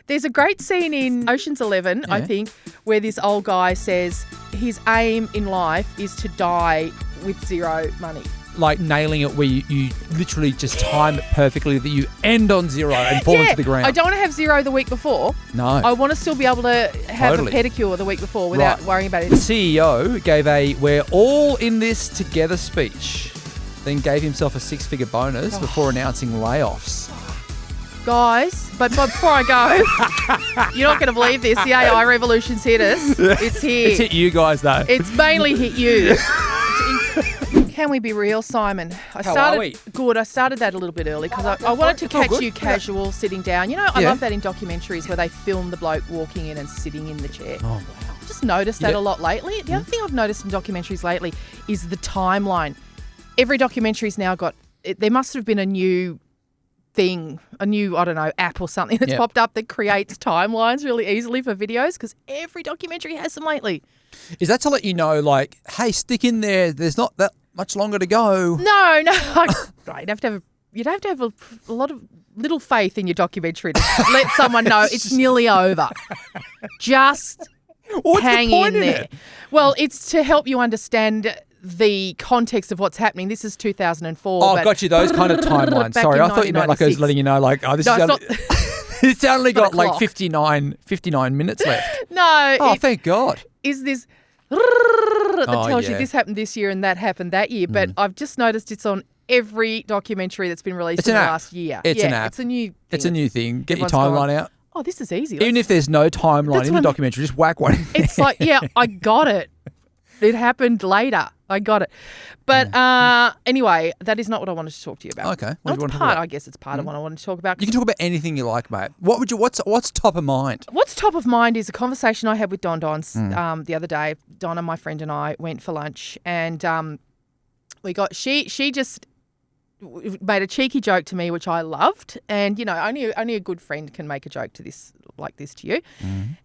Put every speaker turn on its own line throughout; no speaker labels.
There's a great scene in Ocean's 11, I think, where this old guy says his aim in life is to die with zero money.
Like nailing it where you literally just time it perfectly that you end on zero and fall into the ground.
I don't want to have zero the week before.
No.
I want to still be able to have a pedicure the week before without worrying about it.
The CEO gave a "we're all in this together" speech, then gave himself a 6-figure bonus before announcing layoffs.
Guys, but before I go, you're not going to believe this. The AI revolution's hit us. It's here.
It's hit you guys, though.
It's mainly hit you. Can we be real, Simon?
How are we?
Good. I started that a little bit early because I wanted to catch you casual, sitting down. You know, I love that in documentaries where they film the bloke walking in and sitting in the chair.
Oh, wow.
Just noticed that a lot lately. The other thing I've noticed in documentaries lately is the timeline. Every documentary's now got, there must have been a new thing, a new, I don't know, app or something that's popped up that creates timelines really easily for videos because every documentary has them lately.
Is that to let you know, like, hey, stick in there, there's not that much longer to go?
No. You'd have to have a lot of little faith in your documentary to let someone know it's nearly over. Just hang in there. Well, it's to help you understand the context of what's happening. This is 2004.
Oh, got you, those kind of timelines. Sorry, I thought you meant like I was letting you know, like, oh, this is only, it's only got like 59 minutes left.
No.
Oh, thank God.
Is this that tells you this happened this year and that happened that year. But I've just noticed it's on every documentary that's been released in the last year.
It's an app.
It's a new thing.
It's a new thing. Get your timeline out.
Oh, this is easy.
Even if there's no timeline in the documentary, just whack one.
It's like, I got it. It happened later. I got it. But anyway, that is not what I wanted to talk to you about.
Okay.
What do you want to talk about? I guess it's part of what I wanted to talk about.
You can talk about anything you like, mate. What's top of mind?
What's top of mind is a conversation I had with Don Dons the other day. Donna, my friend, and I went for lunch, and she just made a cheeky joke to me, which I loved. And only a good friend can make a joke to this like this to you.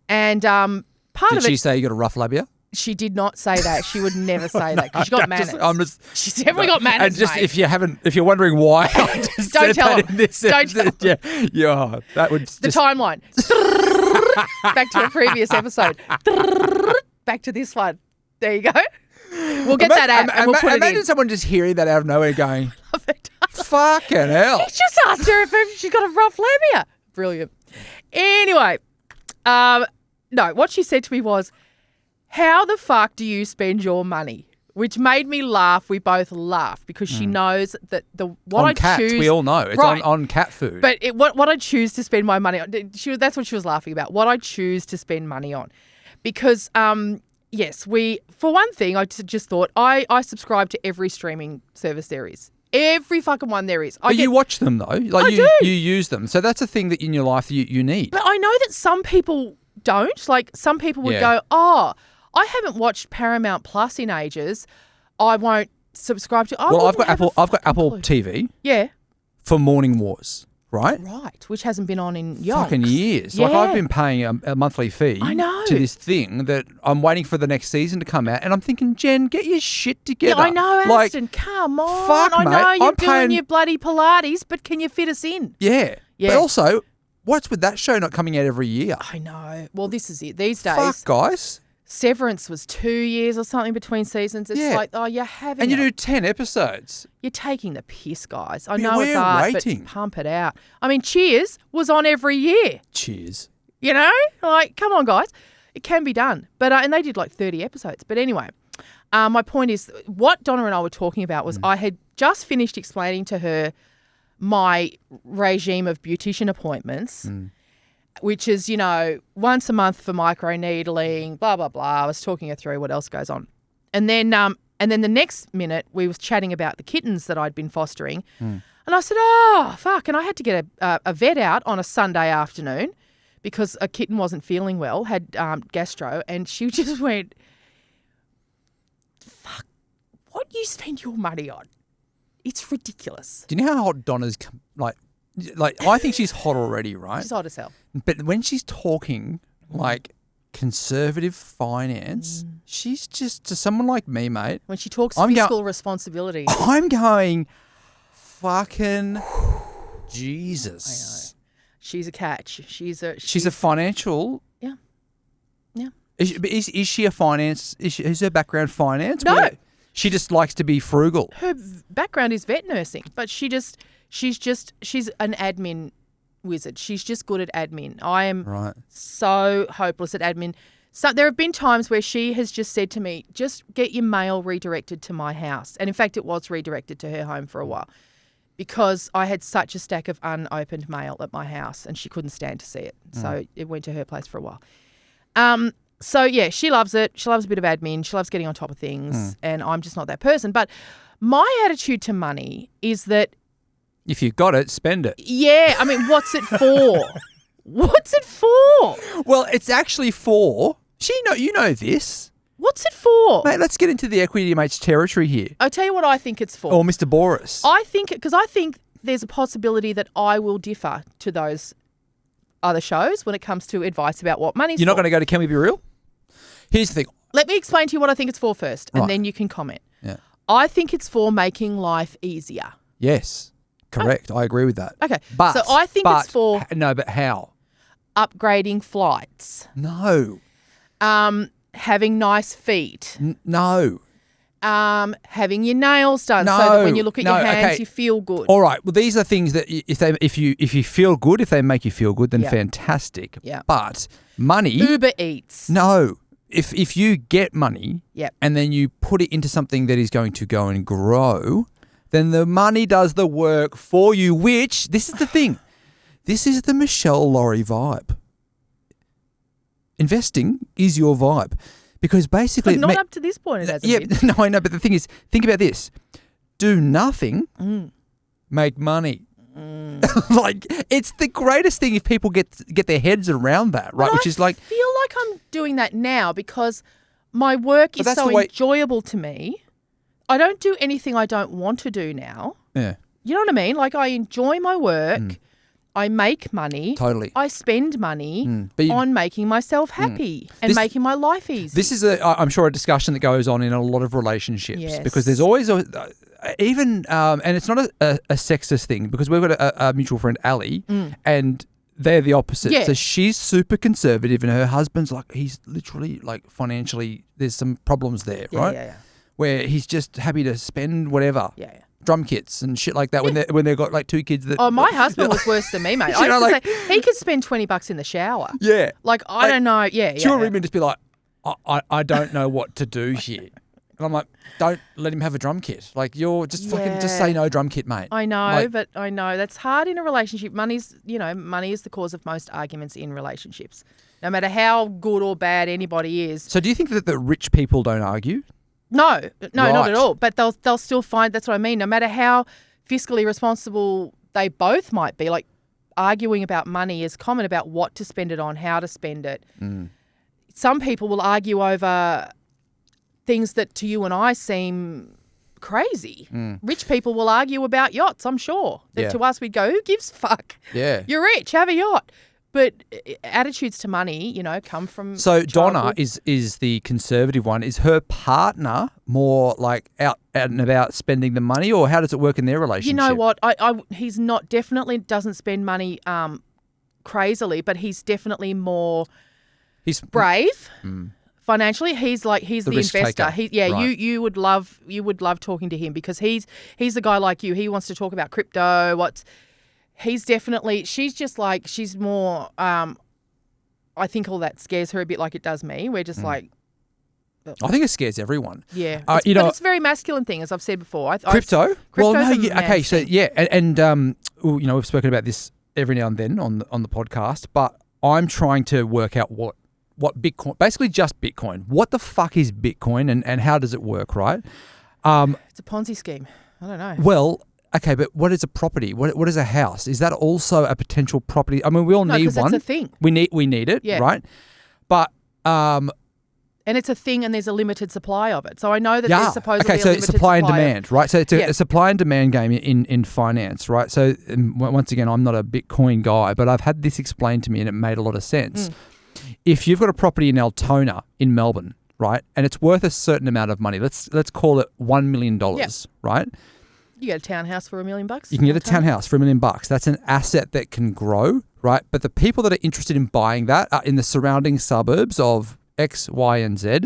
And
Did she say you got a rough labia?
She did not say that. She would never say that because she got manners. She's definitely got manners.
And just
mate.
if you're wondering why, I just
don't
said
tell
that
them.
in this
Don't tell them.
Yeah, that would
the timeline. Back to a previous episode. Back to this one. There you go. We'll get that app and we'll put it in.
Imagine someone just hearing that out of nowhere going, fucking hell.
He just asked her if she's got a rough labia. Brilliant. Anyway, no, what she said to me was, how the fuck do you spend your money? Which made me laugh. We both laughed because she knows that what I
cats,
choose.
We all know it's on cat food.
But what I choose to spend my money on, that's what she was laughing about. What I choose to spend money on, because yes, for one thing, I just thought I subscribe to every streaming service there is. Every fucking one there is.
You watch them though. Like
I do.
You use them. So that's a thing that in your life you need.
But I know that some people don't. Like some people would go, I haven't watched Paramount Plus in ages. I won't subscribe to.
I've got Apple TV.
Yeah.
For Morning Wars, right?
Right, which hasn't been on in
fucking years.
Yeah.
Like I've been paying a monthly fee.
I know.
To this thing that I'm waiting for the next season to come out, and I'm thinking, Jen, get your shit together.
Yeah, I know, Aston. Come on. I know you're doing your bloody Pilates, but can you fit us in?
Yeah. But also, what's with that show not coming out every year?
I know. Well, this is it. These days.
Fuck, guys.
Severance was 2 years or something between seasons. It's like, you're having
And you do 10 episodes.
You're taking the piss, guys. I know it's hard,
waiting.
but pump it out. I mean, Cheers was on every year.
Cheers.
You know? Like, come on, guys. It can be done. But and they did like 30 episodes. But anyway, my point is what Donna and I were talking about was I had just finished explaining to her my regime of beautician appointments, which is, once a month for microneedling, blah, blah, blah. I was talking her through what else goes on. And then the next minute we was chatting about the kittens that I'd been fostering. And I said, oh, fuck. And I had to get a vet out on a Sunday afternoon because a kitten wasn't feeling well, had gastro. And she just went, fuck, what do you spend your money on? It's ridiculous.
Do you know how hot Donna's like I think she's hot already, right?
She's hot as hell.
But when she's talking like conservative finance, she's just, to someone like me, mate.
When she talks fiscal responsibility.
I'm going, fucking Jesus.
I know. She's a catch. She's
a financial.
Yeah. Yeah.
Is she a finance? Is her background finance?
No.
She just likes to be frugal.
Her background is vet nursing, but she's an admin wizard. She's just good at admin. I am so hopeless at admin. So there have been times where she has just said to me, just get your mail redirected to my house. And in fact, it was redirected to her home for a while because I had such a stack of unopened mail at my house and she couldn't stand to see it. So it went to her place for a while. So, yeah, she loves it. She loves a bit of admin. She loves getting on top of things. And I'm just not that person. But my attitude to money is that
if you got it, spend it.
Yeah. I mean, what's it for? What's it for?
Well, it's actually for... You know this.
What's it for?
Mate, let's get into the equity mates territory here.
I'll tell you what I think it's for.
Or Mr. Boris.
I think there's a possibility that I will differ to those other shows when it comes to advice about what money's for.
You're not going to go to Can We Be Real? Here's the thing.
Let me explain to you what I think it's for first, and then you can comment.
Yeah.
I think it's for making life easier.
Yes. Correct. I agree with that.
Okay. So I think it's for...
No, but how?
Upgrading flights.
No.
Having nice feet.
No.
Having your nails done
no,
so that when you look at your hands, you feel good.
All right. Well, these are things that if you feel good, if they make you feel good, then fantastic.
Yeah.
But money.
Uber Eats.
No. If you get money
yep.
and then you put it into something that is going to go and grow, then the money does the work for you, which, this is the thing. This is the Michelle Laurie vibe. Investing is your vibe. Because basically...
But not up to this point, it hasn't been.
No, I know, but the thing is, think about this. Do nothing, make money. Like, it's the greatest thing if people get their heads around that, right?
But I feel like I'm doing that now because my work is so enjoyable to me. I don't do anything I don't want to do now.
Yeah.
You know what I mean? Like, I enjoy my work. I make money.
Totally.
I spend money on making myself happy and making my life easy.
This is, I'm sure, a discussion that goes on in a lot of relationships because there's always and it's not a sexist thing because we've got a mutual friend, Ali, and they're the opposite.
Yeah.
So she's super conservative and her husband's like, he's literally like financially, there's some problems there, right?
Yeah.
Where he's just happy to spend whatever.
Yeah.
Drum kits and shit like that when they've got like two kids that...
Oh, my husband was worse than me, mate. I used to say he could spend $20 in the shower.
Yeah.
Like, I don't know. Yeah.
She'll ring me and just be like, I don't know what to do here. And I'm like, don't let him have a drum kit. Like, you're just fucking just say no drum kit, mate.
I know, but I know that's hard in a relationship. Money is the cause of most arguments in relationships, no matter how good or bad anybody is.
So do you think that the rich people don't argue?
No, not at all. But they'll still find, that's what I mean, no matter how fiscally responsible they both might be, like arguing about money is common about what to spend it on, how to spend it. Some people will argue over things that to you and I seem crazy. Rich people will argue about yachts, I'm sure. That to us we'd go, who gives a fuck?
Yeah.
You're rich, have a yacht. But attitudes to money, come from
So
childhood.
Donna is the conservative one. Is her partner more like out and about spending the money, or how does it work in their relationship?
You know what? He's not, definitely doesn't spend money crazily, but he's definitely more brave financially. He's the investor.
Taker.
Right. You would love talking to him because he's the guy like you. He wants to talk about crypto. She's more, I think all that scares her a bit like it does me. We're just like.
I think it scares everyone.
Yeah. But it's a very masculine thing, as I've said before.
Crypto?
Well, no,
okay. So, yeah. And we've spoken about this every now and then on the podcast, but I'm trying to work out what Bitcoin, basically just Bitcoin. What the fuck is Bitcoin and how does it work, right?
It's a Ponzi scheme. I don't know.
Well, okay, but what is a property? What is a house? Is that also a potential property? I mean, we all need one.
It's a thing.
We need it, right? But
and it's a thing, and there's a limited supply of it. So I know that there's supposedly a limited
supply and demand, right? So it's a supply and demand game in finance, right? So once again, I'm not a Bitcoin guy, but I've had this explained to me, and it made a lot of sense. If you've got a property in Altona in Melbourne, right, and it's worth a certain amount of money, let's call it $1 million, right?
You get a townhouse for $1 million.
You can get a townhouse for $1 million. That's an asset that can grow right? But the people that are interested in buying that are in the surrounding suburbs of X, Y, and Z.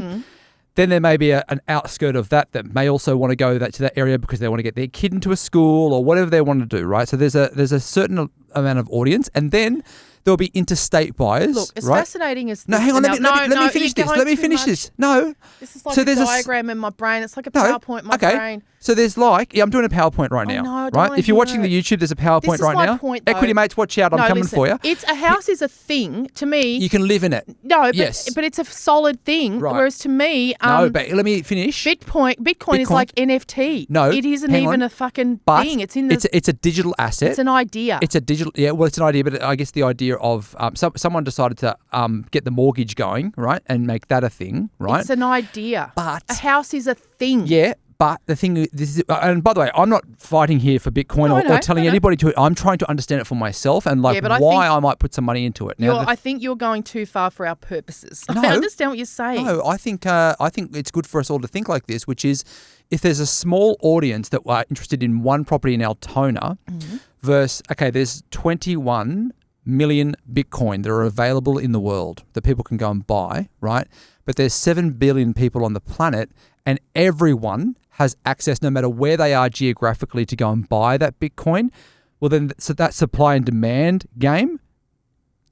Then there may be an outskirt of that may also want to go to that area because they want to get their kid into a school or whatever they want to do, right? So there's a certain amount of audience, and then there'll be interstate buyers.
Look, as
right?
fascinating as this.
No, hang on. Let me finish this. Let me finish this. No.
This is like a diagram in my brain. It's like a PowerPoint in my brain.
So there's I'm doing a PowerPoint right now.
No,
right? If you're watching the YouTube, there's a PowerPoint right now.
Point, though.
Equity mates, watch out. I'm coming for you.
It's a house is a thing to me.
You can live in it.
No,
yes.
but it's a solid thing.
Right.
Whereas to me,
no, but let me finish.
Bitcoin is like NFT.
No,
it isn't even a fucking thing. It's
it's a digital asset.
It's an idea.
It's a digital. Yeah, well, it's an idea, but I guess the idea of someone decided to get the mortgage going, right, and make that a thing, right?
It's an idea.
But
a house is a thing.
Yeah. But the thing is, and by the way, I'm not fighting here for Bitcoin or telling anybody to. I'm trying to understand it for myself and why I might put some money into it. Now,
I think you're going too far for our purposes.
No,
I understand what you're saying.
No, I think it's good for us all to think like this, which is if there's a small audience that are interested in one property in Altona versus, there's 21 million Bitcoin that are available in the world that people can go and buy, right? But there's 7 billion people on the planet and everyone has access no matter where they are geographically to go and buy that Bitcoin. Well, then so that supply and demand game,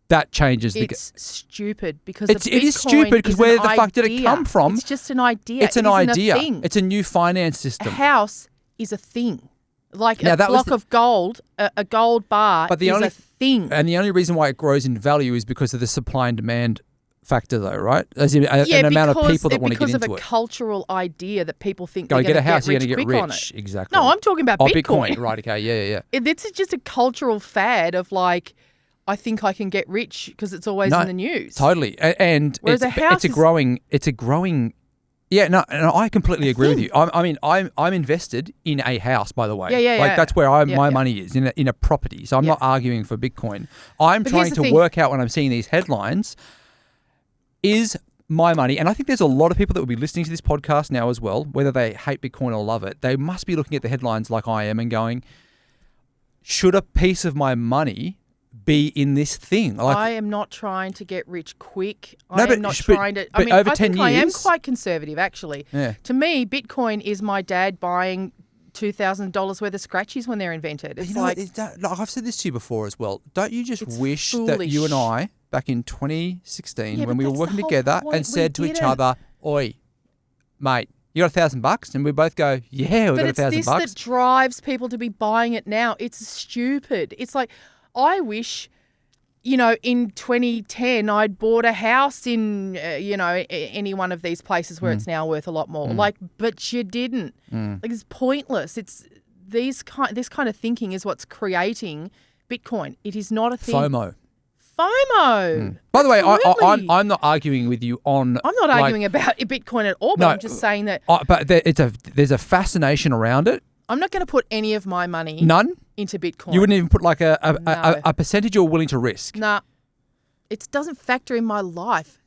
that changes.
It's stupid because
it is stupid because where the fuck did it come from?
It's just an idea.
It's an idea.
A thing.
It's a new finance system.
A house is a thing. Like a block of gold, a gold bar is a thing.
And the only reason why it grows in value is because of the supply and demand factor, though, right? As in an amount of people that want to get into it.
Because of a cultural idea that people think
they're
going to
get a house,
you're
going to get
rich.
rich. Exactly.
No, I'm talking about Bitcoin.
Right, okay, yeah.
This is just a cultural fad of I think I can get rich because it's always in the news.
Totally. And it's a growing. Yeah, no, I completely agree with you. I'm invested in a house, by the way.
Yeah.
That's where my money is, in a property. So I'm not arguing for Bitcoin. I'm trying to work out when I'm seeing these headlines, is my money, and I think there's a lot of people that will be listening to this podcast now as well, whether they hate Bitcoin or love it, they must be looking at the headlines like I am and going, should a piece of my be in this thing?
I am not trying to get rich quick.
I
am quite conservative, actually.
Yeah.
To me, Bitcoin is my dad buying $2,000 worth of scratchies when they're invented. It's
I've said this to you before as well. Don't you just wish
foolish.
that you and I, back in 2016, when we were working together and said to each other, "Oi, mate, you got $1,000?" And we both go, "Yeah, we got $1,000."
But it's this that drives people to be buying it now. It's stupid. It's like, I wish, in 2010, I'd bought a house in, any one of these places where it's now worth a lot more. But you didn't. It's pointless. It's this kind of thinking is what's creating Bitcoin. It is not a thing. FOMO.
By the way, I'm not arguing with you on.
I'm not arguing about Bitcoin at all, but I'm just saying that.
But there's a fascination around it.
I'm not going to put any of my money.
None.
Into Bitcoin.
You wouldn't even put a percentage you're willing to risk?
Nah. It doesn't factor in my life.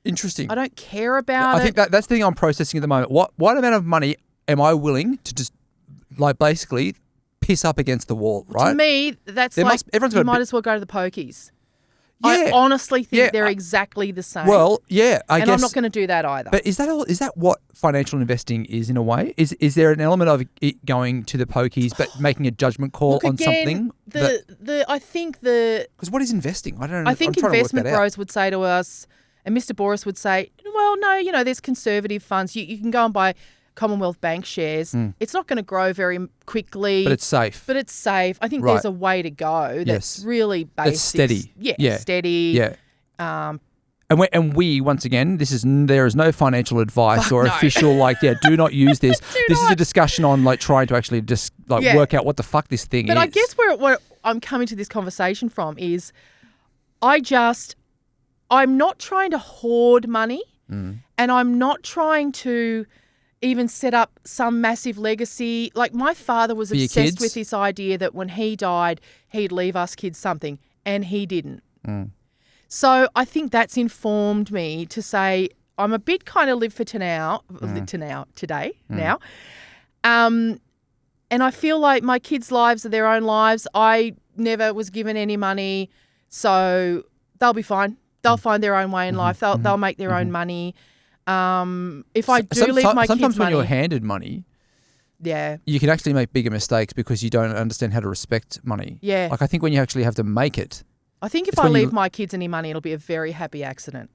Interesting.
I don't care about it.
I think that's the thing I'm processing at the moment. What amount of money am I willing to just basically piss up against the wall, right?
To me, that's you might as well go to the pokies.
Yeah.
I honestly think they're exactly the same.
Well, yeah, I guess.
And I'm not going to do that either.
But is that what financial investing is in a way? Is there an element of it going to the pokies but making a judgment call on something?
I think
because what is investing? I don't know.
I think investment bros would say to us, and Mr. Boris would say, well, no, there's conservative funds. You can go and buy Commonwealth Bank shares. It's not going to grow very quickly.
But it's safe.
I think there's a way to go that's really basic.
It's steady.
Yeah, steady.
Yeah. And we once again, there is no financial advice official do not use this. This is a discussion on trying to actually just work out what the fuck this thing is.
But I guess where I'm coming to this conversation from is I'm not trying to hoard money and I'm not trying to even set up some massive legacy. Like my father was obsessed with this idea that when he died, he'd leave us kids something, and he didn't. So I think that's informed me to say I'm a bit kind of live for today. And I feel like my kids' lives are their own lives. I never was given any money. So they'll be fine. They'll find their own way in life. They'll make their own money. If I do leave my kids
sometimes when
money,
you're handed money,
yeah,
you can actually make bigger mistakes because you don't understand how to respect money.
Yeah.
Like I think when you actually have to make it.
I think if I leave my kids any money, it'll be a very happy accident.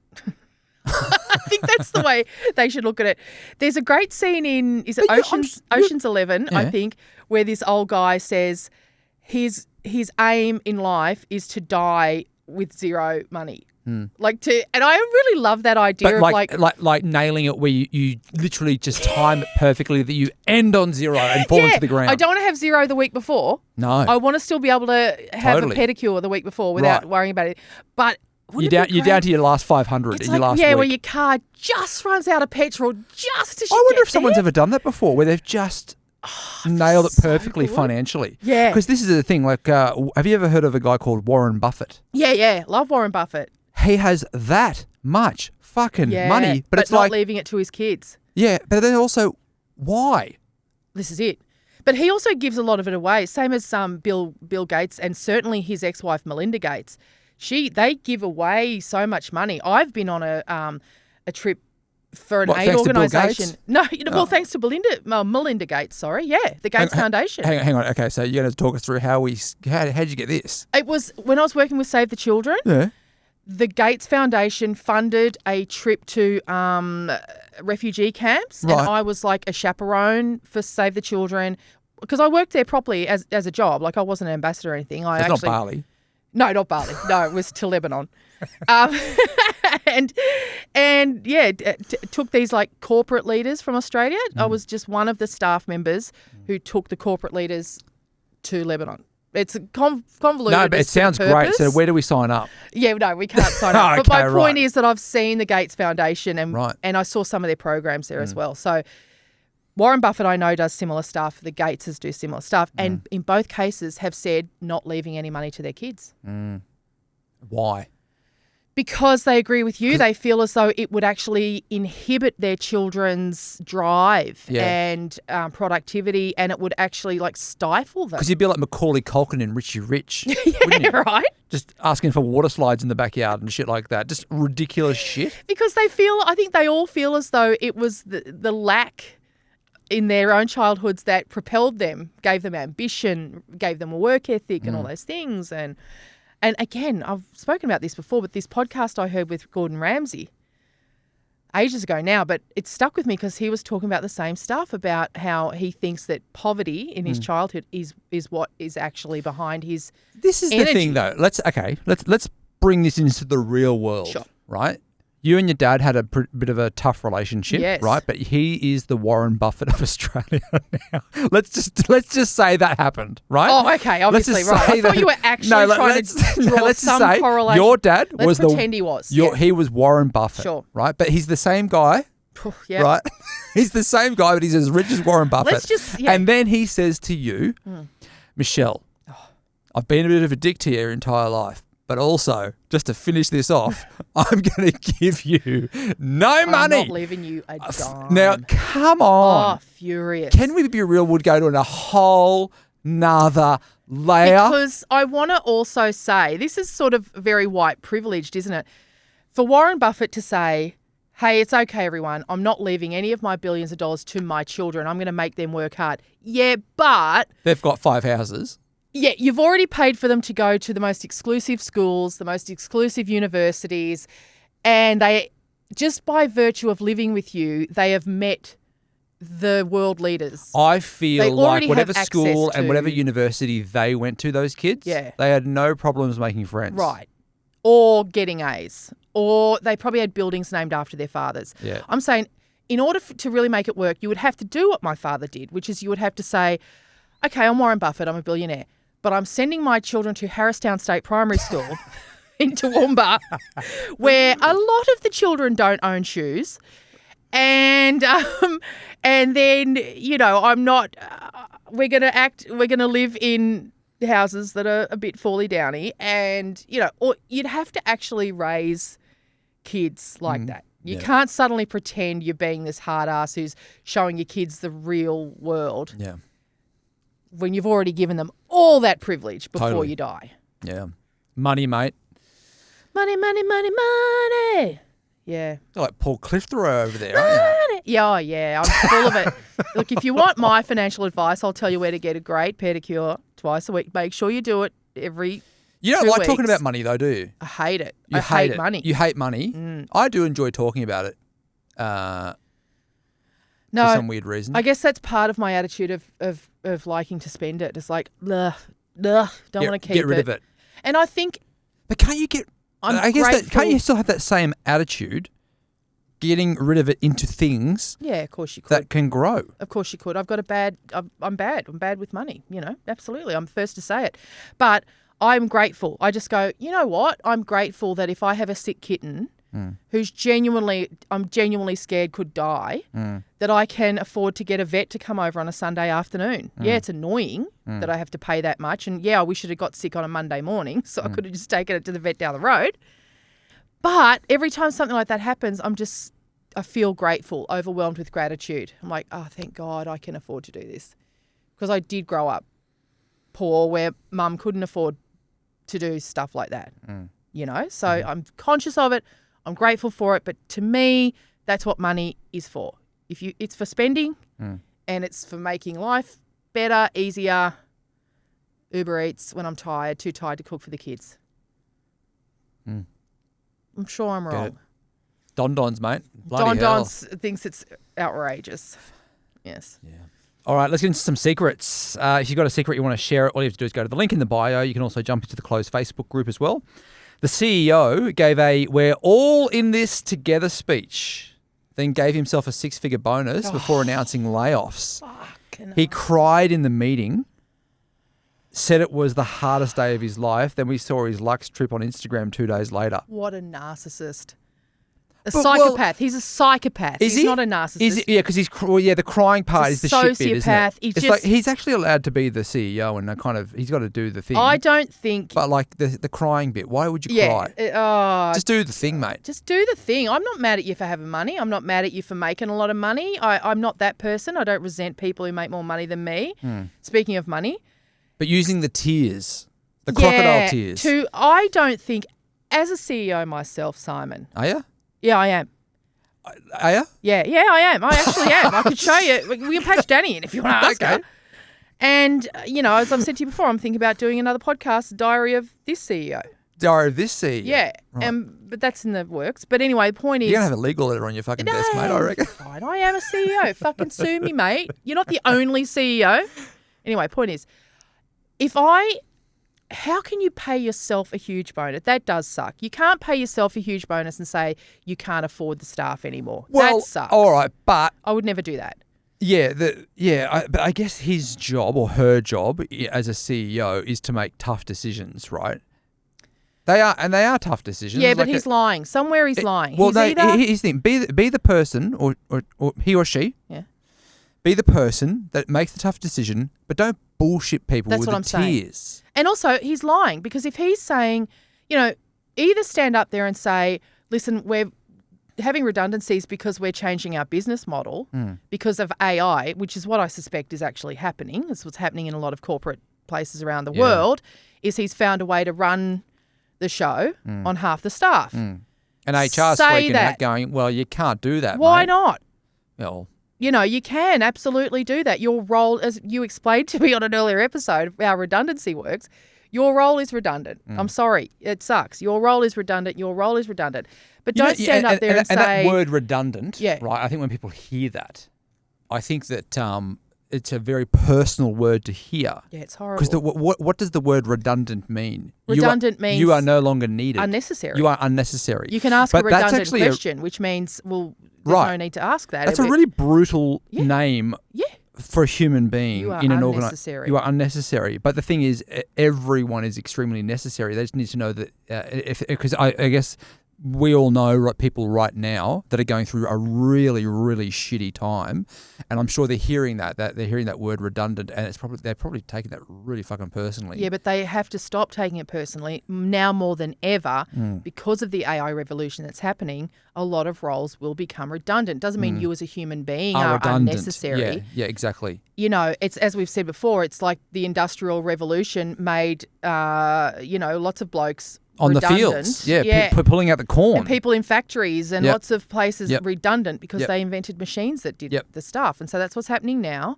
I think that's the way they should look at it. There's a great scene in Ocean's 11, I think, where this old guy says his aim in life is to die with zero money. And I really love that idea
but like nailing it where you literally just time it perfectly that you end on zero and fall into the ground.
I don't want to have zero the week before.
No.
I want to still be able to have a pedicure the week before without worrying about it. But you're
down to your last 500 in your last week.
Where your car just runs out of petrol just as you
I wonder
get
if someone's ever done that before, where they've just nailed it perfectly financially.
Yeah.
Because this is the thing. Like, have you ever heard of a guy called Warren Buffett?
Yeah. Love Warren Buffett.
He has that much fucking money, but it's
not
like
leaving it to his kids.
Yeah, but then also, why?
This is it. But he also gives a lot of it away, same as Bill Gates and certainly his ex-wife Melinda Gates. They give away so much money. I've been on a trip for an aid organisation. No, well, thanks to Melinda Gates. Sorry, the Gates Foundation.
Hang on. Okay, so you're going to talk us through how did you get this?
It was when I was working with Save the Children.
Yeah.
The Gates Foundation funded a trip to refugee camps, and I was like a chaperone for Save the Children because I worked there properly as a job. Like I wasn't an ambassador or anything.
Not Bali.
No, not Bali. No, it was to Lebanon. Took these like corporate leaders from Australia. I was just one of the staff members who took the corporate leaders to Lebanon. It's convoluted.
No, but it sounds great. So where do we sign up?
Yeah, no, we can't sign up. But my point is that I've seen the Gates Foundation and I saw some of their programs there as well. So Warren Buffett, I know, does similar stuff. The Gateses do similar stuff. And in both cases have said not leaving any money to their kids.
Why?
Because they agree with you. They feel as though it would actually inhibit their children's drive and productivity, and it would actually like stifle them.
Because you'd be like Macaulay Culkin in Richie Rich.
Right?
Just asking for water slides in the backyard and shit like that. Just ridiculous shit.
Because I think they all feel as though it was the lack in their own childhoods that propelled them, gave them ambition, gave them a work ethic and all those things. And again, I've spoken about this before, but this podcast I heard with Gordon Ramsay ages ago now, but it stuck with me because he was talking about the same stuff about how he thinks that poverty in his childhood is what is actually behind his
This is
energy.
the thing though. Let's bring this into the real world,
Sure.
right? You and your dad had a bit of a tough relationship, right? But he is the Warren Buffett of Australia now. Let's just say that happened, right?
Oh, okay, obviously, right. I thought you were actually trying to draw some correlation.
Your dad
Let's pretend he was.
He was Warren Buffett,
sure,
right? But he's the same guy, right? He's the same guy, but he's as rich as Warren Buffett. And then he says to you, Michelle, I've been a bit of a dick to you your entire life. But also, just to finish this off, I'm going to give you no money.
I'm not leaving you a dime.
Now, come on.
Oh, furious.
Can We Be Real would go to a whole nother layer?
Because I want to also say, this is sort of very white privileged, isn't it? For Warren Buffett to say, hey, it's okay, everyone. I'm not leaving any of my billions of dollars to my children. I'm going to make them work hard. Yeah, but
they've got 5 houses.
Yeah, you've already paid for them to go to the most exclusive schools, the most exclusive universities, and they, just by virtue of living with you, they have met the world leaders.
I feel like whatever school and whatever university they went to, those kids, they had no problems making friends.
Right. Or getting A's. Or they probably had buildings named after their fathers.
Yeah.
I'm saying in order to really make it work, you would have to do what my father did, which is you would have to say, okay, I'm Warren Buffett, I'm a billionaire, but I'm sending my children to Harristown State Primary School in Toowoomba, where a lot of the children don't own shoes. And then, I'm not, we're going to live in houses that are a bit Fawley Downy, and, or you'd have to actually raise kids like that. You can't suddenly pretend you're being this hard ass who's showing your kids the real world.
Yeah. When
you've already given them all that privilege before you die.
Yeah. Money, mate.
Money, money, money, money. Yeah.
You're like Paul Clifton over there, aren't you?
Yeah, yeah, I'm full of it. Look, if you want my financial advice, I'll tell you where to get a great pedicure twice a week. Make sure you do it every
You don't
2
like
weeks.
talking about money though, do you?
I hate it.
You
I hate
it.
money.
You hate money. I do enjoy talking about it for some weird reason.
I guess that's part of my attitude of liking to spend it. It's like, don't want to keep it.
Get rid of it.
And I think...
But can't you get... can't you still have that same attitude, getting rid of it into things
Yeah, of course you could.
that can grow? Of
course you could. I'm bad. I'm bad with money, absolutely. I'm the first to say it. But I'm grateful. I just go, you know what? I'm grateful that if I have a sick kitten who's I'm genuinely scared could die, that I can afford to get a vet to come over on a Sunday afternoon. Yeah, it's annoying that I have to pay that much. And yeah, I wish it had got sick on a Monday morning, so I could have just taken it to the vet down the road. But every time something like that happens, I feel grateful, overwhelmed with gratitude. I'm like, oh, thank God I can afford to do this. Because I did grow up poor where mum couldn't afford to do stuff like that, So I'm conscious of it. I'm grateful for it. But to me, that's what money is for. It's for spending and it's for making life better, easier. Uber Eats when I'm too tired to cook for the kids. I'm sure I'm wrong.
Don Don's, mate.
Don Don's thinks it's outrageous. Yes.
Yeah. All right, let's get into some secrets. If you've got a secret you want to share it, all you have to do is go to the link in the bio. You can also jump into the closed Facebook group as well. The CEO gave a "we're all in this together" speech, then gave himself a 6-figure bonus before announcing layoffs. He cried in the meeting, said it was the hardest day of his life. Then we saw his Lux trip on Instagram 2 days later.
What a narcissist. Psychopath. He's a psychopath. He's not a narcissist.
Yeah, because the crying part is the shit bit, isn't it?
Sociopath.
Like he's actually allowed to be the CEO and he's got to do the thing.
I don't think...
But like the crying bit, why would you cry? Just do the thing, mate.
Just do the thing. I'm not mad at you for having money. I'm not mad at you for making a lot of money. I'm not that person. I don't resent people who make more money than me. Speaking of money.
But using the tears, the crocodile tears.
I don't think, as a CEO myself, Simon...
Are you?
Yeah, I am.
Are you?
Yeah, I am. I actually am. I could show you. We can patch Danny in if you want to ask her. And, as I've said to you before, I'm thinking about doing another podcast, Diary of This CEO.
Diary of This CEO?
Yeah, right. But that's in the works. But anyway, the point is...
You're going to have a legal letter on your fucking desk, mate, I reckon.
Fine, I am a CEO. Fucking sue me, mate. You're not the only CEO. Anyway, point is, how can you pay yourself a huge bonus? That does suck. You can't pay yourself a huge bonus and say you can't afford the staff anymore.
Well,
that sucks.
All right, but...
I would never do that.
Yeah, but I guess his job or her job as a CEO is to make tough decisions, right? They are tough decisions.
Yeah, but he's lying. Somewhere he's lying.
Well, here's the thing. Be the person or he or she.
Yeah.
Be the person that makes the tough decision, but don't bullshit people with the tears.
And also, he's lying because if he's saying, either stand up there and say, listen, we're having redundancies because we're changing our business model because of AI, which is what I suspect is actually happening. This is what's happening in a lot of corporate places around the world, is he's found a way to run the show on half the staff.
And HR's freaking out going, well, you can't do that,
Why
mate.
not?
Well...
you can absolutely do that. Your role, as you explained to me on an earlier episode of how redundancy works, your role is redundant. I'm sorry. It sucks. Your role is redundant. But don't stand up there and say...
And that word redundant,
right,
I think when people hear that, I think that it's a very personal word to hear.
Yeah, it's horrible.
Because what does the word redundant mean?
Redundant means...
You are no longer needed.
Unnecessary.
You are unnecessary.
You can ask a redundant question, which means, there's no need to ask that.
That's a really brutal name for a human being in an organisation. You are unnecessary. But the thing is, everyone is extremely necessary. They just need to know that, because I guess we all know people right now that are going through a really, really shitty time, and I'm sure they're hearing they're hearing that word redundant, and they're probably taking that really fucking personally.
Yeah, but they have to stop taking it personally now more than ever because of the AI revolution that's happening. A lot of roles will become redundant. Doesn't mean you as a human being are unnecessary.
Yeah, exactly.
It's as we've said before. It's like the Industrial Revolution made lots of blokes
on the
redundant.
fields. Yeah, pulling out the corn.
And people in factories and lots of places redundant because they invented machines that did the stuff. And so that's what's happening now.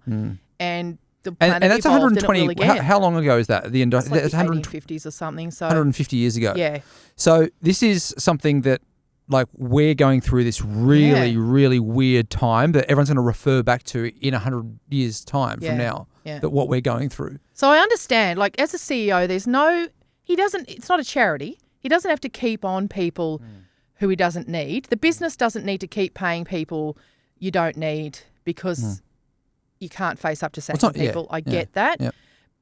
And the planet
and that's
evolved
120.
and it will again.
How long ago is that?
It's like
that's
the 1850s or something. So
150 years ago.
Yeah.
So this is something that, like, we're going through this really, really weird time that everyone's going to refer back to in 100 years' time from now.
Yeah.
That what we're going through.
So I understand, like, as a CEO, it's not a charity. He doesn't have to keep on people who he doesn't need. The business doesn't need to keep paying people you don't need because you can't face up to sacking people. I get that.
Yeah.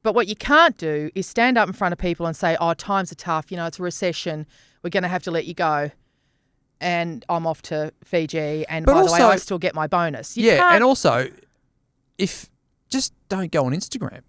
But what you can't do is stand up in front of people and say, oh, times are tough. You know, it's a recession. We're going to have to let you go. And I'm off to Fiji. And by the way, I still get my bonus. You can't.
And also, just don't go on Instagram.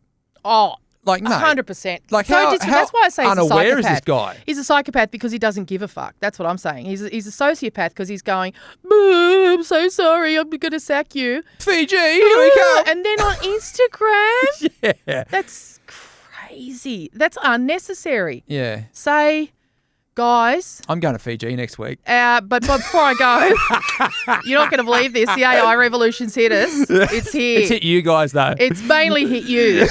Oh,
like, no.
100%.
Like,
so that's why I say he's a psychopath.
Unaware is this guy?
He's a psychopath because he doesn't give a fuck. That's what I'm saying. He's a sociopath because he's going, I'm so sorry, I'm going to sack you.
Fiji, here we go.
And then on Instagram,
yeah.
That's crazy. That's unnecessary.
Yeah.
Say, guys.
I'm going to Fiji next week.
But before I go, you're not going to believe this. The AI revolution's hit us. It's here.
It's hit you guys, though.
It's mainly hit you.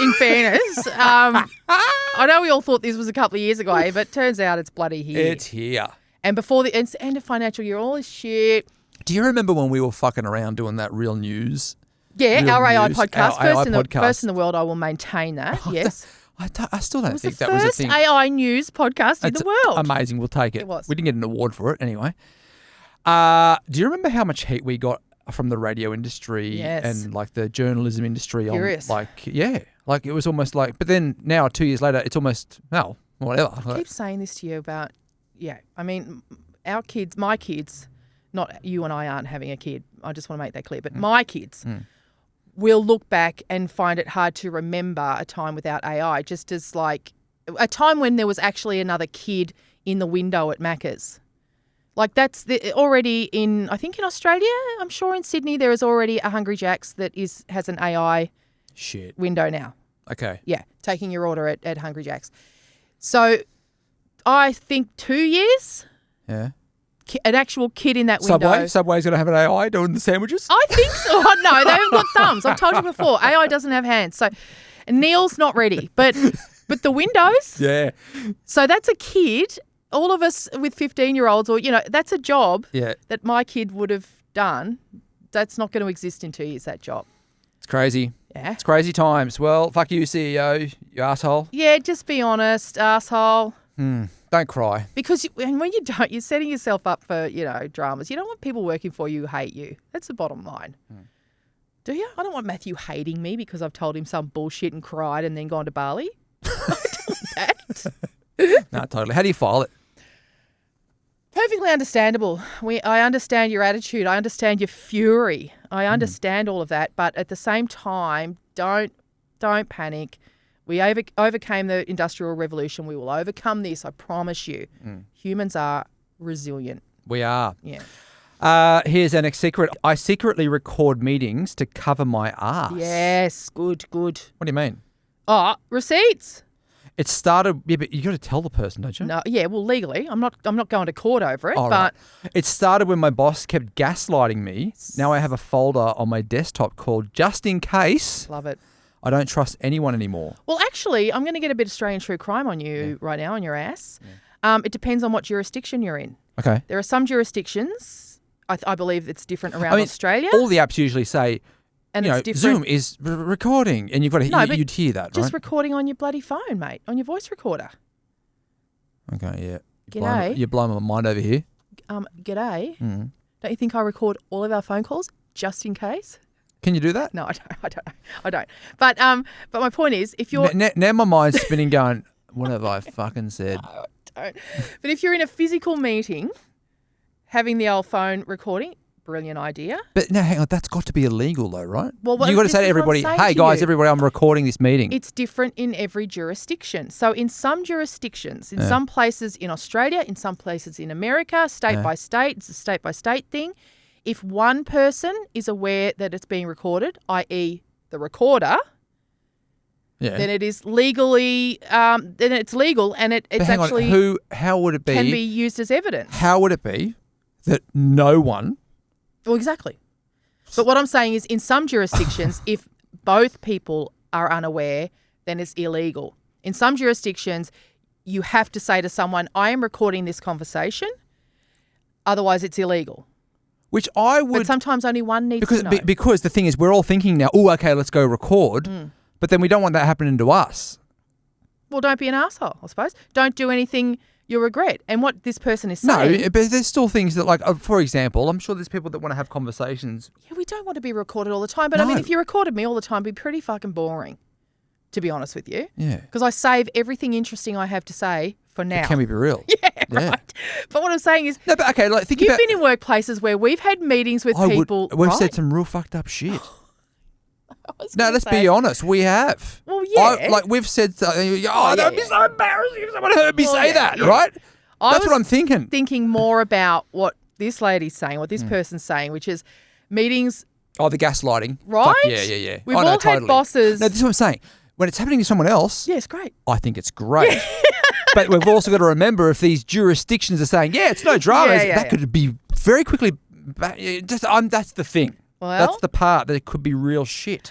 In fairness, I know we all thought this was a couple of years ago, but turns out it's bloody here.
It's here.
And before the end of financial year, all this shit.
Do you remember when we were fucking around doing that Real News?
Yeah, our AI podcast.
Our
First in the world, I will maintain that, yes.
I still don't think
that
was a
was the
thing.
first AI news podcast in the world.
Amazing. We'll take it.
It was.
We didn't get an award for it anyway. Do you remember how much heat we got from the radio industry and like the journalism industry?
Furious.
Like it was almost like, but then now 2 years later, it's almost, whatever.
I keep saying this to you about, I mean, our kids, my kids, not you and I aren't having a kid. I just want to make that clear. But my kids will look back and find it hard to remember a time without AI, just as like a time when there was actually another kid in the window at Macca's. Like that's already in, I think in Australia, I'm sure in Sydney, there is already a Hungry Jack's that has an AI window now.
Okay.
Yeah, taking your order at Hungry Jack's. So I think 2 years.
Yeah.
An actual kid in that window.
Subway's going to have an AI doing the sandwiches?
I think so. Oh, no, they haven't got thumbs. I've told you before. AI doesn't have hands. So Neil's not ready. But the windows.
Yeah.
So that's a kid. All of us with 15-year-olds or, that's a job that my kid would have done. That's not going to exist in 2 years, that job.
It's crazy.
Yeah.
It's crazy times. Well, fuck you, CEO, you asshole.
Yeah, just be honest, asshole.
Don't cry.
Because when you don't, you're setting yourself up for, dramas. You don't want people working for you who hate you. That's the bottom line. Do you? I don't want Matthew hating me because I've told him some bullshit and cried and then gone to Bali. I don't want that.
No, totally. How do you file it?
Perfectly understandable. I understand your attitude. I understand your fury. I understand all of that. But at the same time, don't panic. We overcame the Industrial Revolution. We will overcome this. I promise you. Humans are resilient.
We are.
Yeah.
Here's an secret. I secretly record meetings to cover my ass.
Yes. Good.
What do you mean?
Oh, receipts.
It started, but you got to tell the person, don't you?
No, yeah, well, legally. I'm not going to court over it,
but... Right. It started when my boss kept gaslighting me. Now I have a folder on my desktop called Just In Case.
Love it.
I don't trust anyone anymore.
Well, actually, I'm going to get a bit of Australian true crime on you right now, on your ass. Yeah. It depends on what jurisdiction you're in.
Okay.
There are some jurisdictions, I believe it's different around Australia.
All the apps usually say...
And it's different.
Zoom is recording, and you've got to you'd hear that, right?
Just recording on your bloody phone, mate, on your voice recorder.
Okay, yeah.
G'day.
You're blowing my mind over here.
G'day. Don't you think I record all of our phone calls just in case?
Can you do that?
No, I don't. But my point is, if you're
now my mind's spinning, going, what have I fucking said?
No, I don't. But if you're in a physical meeting, having the old phone recording. Brilliant idea.
But now, hang on, that's got to be illegal though, right?
Well,
you've got to say to everybody, hey guys, everybody, I'm recording this meeting.
It's different in every jurisdiction. So in some jurisdictions, in some places in Australia, in some places in America, state by state, it's a state by state thing. If one person is aware that it's being recorded, i.e. the recorder, then it is legally, then it's legal and it's
But hang on,
actually
how would it be?
can be used as evidence.
How would it be that no one?
Well, exactly. But what I'm saying is in some jurisdictions, if both people are unaware, then it's illegal. In some jurisdictions, you have to say to someone, I am recording this conversation. Otherwise, it's illegal.
Which I would.
But sometimes only one needs to know.
Because the thing is, we're all thinking now, oh, okay, let's go record. But then we don't want that happening to us.
Well, don't be an asshole, I suppose. Don't do anything you'll regret. And what this person is saying...
No, but there's still things that, like, for example, I'm sure there's people that want to have conversations.
Yeah, we don't want to be recorded all the time. But, I mean, if you recorded me all the time, it'd be pretty fucking boring, to be honest with you.
Yeah.
Because I save everything interesting I have to say for now.
Can we be real?
Yeah, right. But what I'm saying is...
No, but okay, like, think
you've
about...
been in workplaces where we've had meetings with people...
We've said some real fucked up shit. No, let's be honest. We have.
Well, yeah.
Like, we've said something. Oh, that would be so embarrassing if someone heard me say that, right? That's what I'm thinking.
Thinking more about what this lady's saying, what this person's saying, which is meetings.
Oh, the gaslighting.
Right?
Fuck, yeah.
We've all had bosses.
No, this is what I'm saying. When it's happening to someone else,
yeah, it's great.
I think it's great. But we've also got to remember if these jurisdictions are saying, yeah, it's no drama, that could be very quickly. That's the thing.
Well,
that's the part that it could be real shit.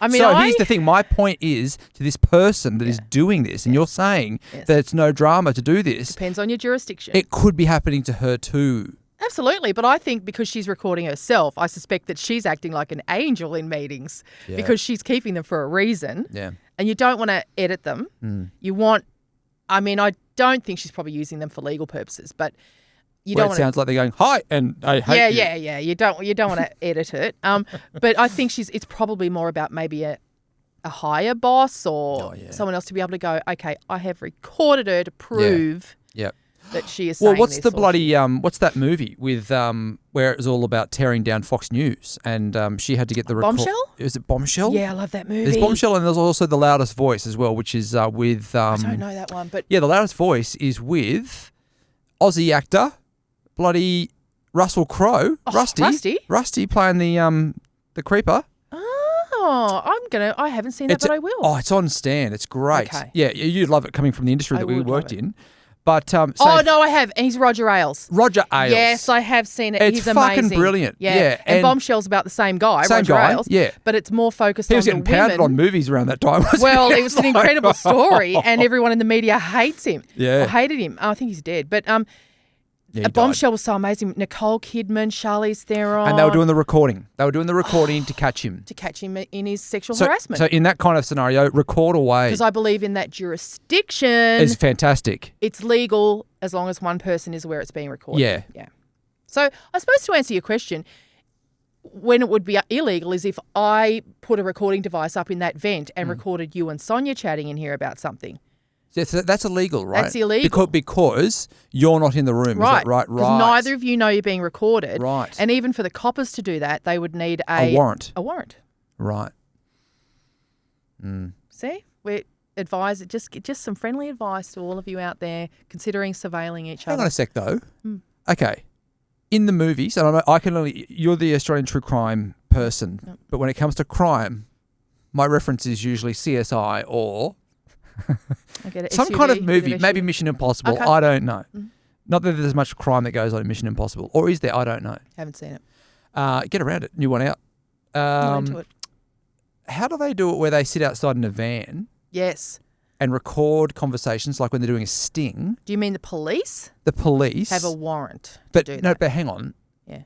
I mean,
here's the thing. My point is to this person that is doing this, and you're saying that it's no drama to do this.
Depends on your jurisdiction.
It could be happening to her too.
Absolutely. But I think because she's recording herself, I suspect that she's acting like an angel in meetings because she's keeping them for a reason.
Yeah.
And you don't want to edit them. You want, I mean, I don't think she's probably using them for legal purposes, but you don't want
sounds like they're going, hi, and I hate you.
Yeah. You don't want to edit it. But I think it's probably more about maybe a higher boss or someone else to be able to go, okay, I have recorded her to prove that she is saying
Well, what's
this
the bloody, what's that movie with, where it was all about tearing down Fox News and she had to get the
Bombshell?
Is it Bombshell?
Yeah, I love that movie.
There's Bombshell and there's also The Loudest Voice as well, which is with...
I don't know that one, but...
Yeah, The Loudest Voice is with Aussie actor, bloody Russell Crowe. Rusty playing the creeper.
Oh, I haven't seen that, but I will.
Oh, it's on Stan. It's great.
Okay.
Yeah, you'd love it coming from the industry that we worked in. But
no, I have. And he's Roger Ailes.
Roger Ailes.
Yes, I have seen it.
He's fucking
amazing.
Brilliant.
Yeah. And Bombshell's about the same guy, Roger Ailes.
Yeah.
But it's more focused on the women.
He was getting pounded on movies around that time, wasn't
well,
he?
it was an incredible story, and everyone in the media hates him.
Yeah.
Or hated him. I think he's dead. But Bombshell was so amazing. Nicole Kidman, Charlize Theron.
And they were doing the recording. To catch him.
To catch him in his sexual harassment.
So in that kind of scenario, record away.
Because I believe in that jurisdiction.
It's fantastic.
It's legal as long as one person is aware it's being recorded.
Yeah.
So I suppose to answer your question, when it would be illegal is if I put a recording device up in that vent and recorded you and Sonia chatting in here about something.
So that's illegal, right?
That's illegal.
Because you're not in the room,
right.
Is that right?
Because neither of you know you're being recorded.
Right.
And even for the coppers to do that, they would need a
warrant.
A warrant.
Right.
See? We're advised, just some friendly advice to all of you out there considering surveilling each other.
Hang on a sec, though. Okay. In the movies, and you're the Australian true crime person, but when it comes to crime, my reference is usually CSI or...
I get it.
Some
SUV,
kind of movie,
SUV.
maybe Mission Impossible.
Okay.
I don't know. Not that there's much crime that goes on in Mission Impossible. Or is there? I don't know.
Haven't seen it.
Get around it. New one out.
Not into it.
How do they do it where they sit outside in a van
Yes.
and record conversations like when they're doing a sting?
Do you mean the police?
The police.
Have a warrant
but
to do
no,
that.
but hang on.
Yeah.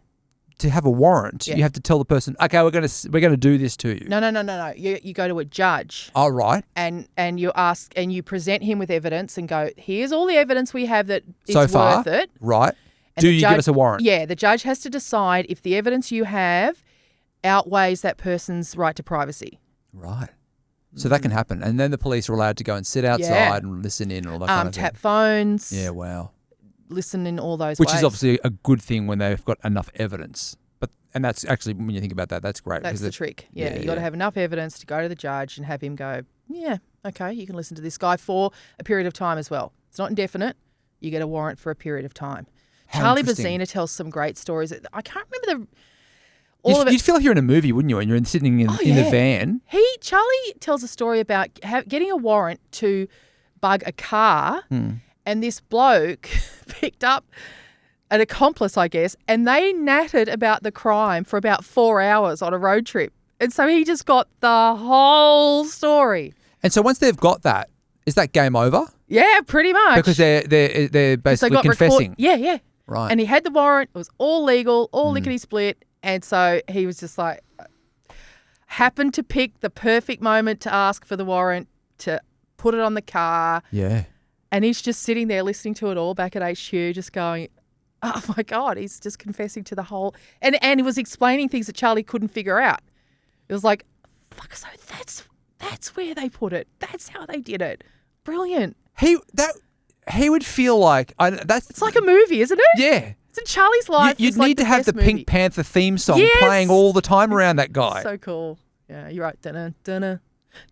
To have a warrant, you have to tell the person, okay, we're gonna do this to you.
No. You go to a judge.
Oh, right.
And you ask and you present him with evidence and go, here's all the evidence we have that is
So far,
worth it.
Right.
And
do you give us a warrant?
Yeah, the judge has to decide if the evidence you have outweighs that person's right to privacy.
Right. So that can happen. And then the police are allowed to go and sit outside and listen in and all that kind of thing.
Tap phones.
Yeah, wow.
Listen in all those ways.
Which is obviously a good thing when they've got enough evidence. And that's actually, when you think about that, that's great.
That's the trick. Yeah, you got to have enough evidence to go to the judge and have him go, yeah, okay, you can listen to this guy for a period of time as well. It's not indefinite. You get a warrant for a period of time. Charlie Bazina tells some great stories. I can't remember all of it.
You'd feel like you're in a movie, wouldn't you? And you're sitting in the van.
Charlie tells a story about getting a warrant to bug a car, and this bloke picked up an accomplice, I guess, and they nattered about the crime for about 4 hours on a road trip. And so he just got the whole story.
And so once they've got that, is that game over?
Yeah, pretty much.
Because they're basically confessing.
Yeah.
Right.
And he had the warrant. It was all legal, all lickety-split. And so he was just like, happened to pick the perfect moment to ask for the warrant, to put it on the car.
Yeah.
And he's just sitting there listening to it all back at HQ, just going, oh my God, he's just confessing to the whole. And he was explaining things that Charlie couldn't figure out. It was like, fuck, so that's where they put it. That's how they did it. Brilliant.
He would feel like
it's like a movie, isn't it?
Yeah.
It's in Charlie's life.
You'd need to have the Pink Panther theme song playing all the time around that guy.
So cool. Yeah, you're right. Dunna, dunna,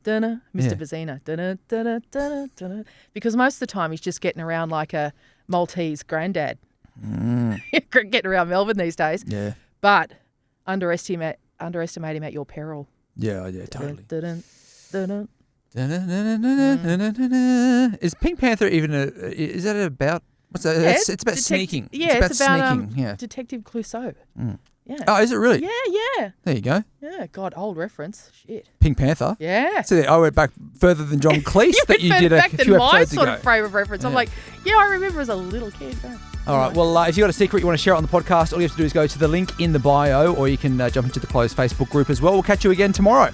dunna, Mr. Vizina. Dunna, dunna, dunna, dunna. Because most of the time he's just getting around like a Maltese granddad. Getting around Melbourne these days.
Yeah.
But underestimate him at your peril.
Yeah, totally.
Dun, dun, dun,
Is Pink Panther even is that about what's that?
Yeah,
it's about sneaking.
Yeah, it's about
sneaking. Yeah.
Detective Clouseau. Yeah.
Oh, is it really?
Yeah.
There you go.
Yeah, God, old reference. Shit.
Pink Panther.
Yeah.
So I went back further than John Cleese that you did a few episodes ago.
Sort of frame of reference. I'm like, I remember as a little kid.
All right. Well, if you've got a secret you want to share it on the podcast, all you have to do is go to the link in the bio, or you can jump into the closed Facebook group as well. We'll catch you again tomorrow.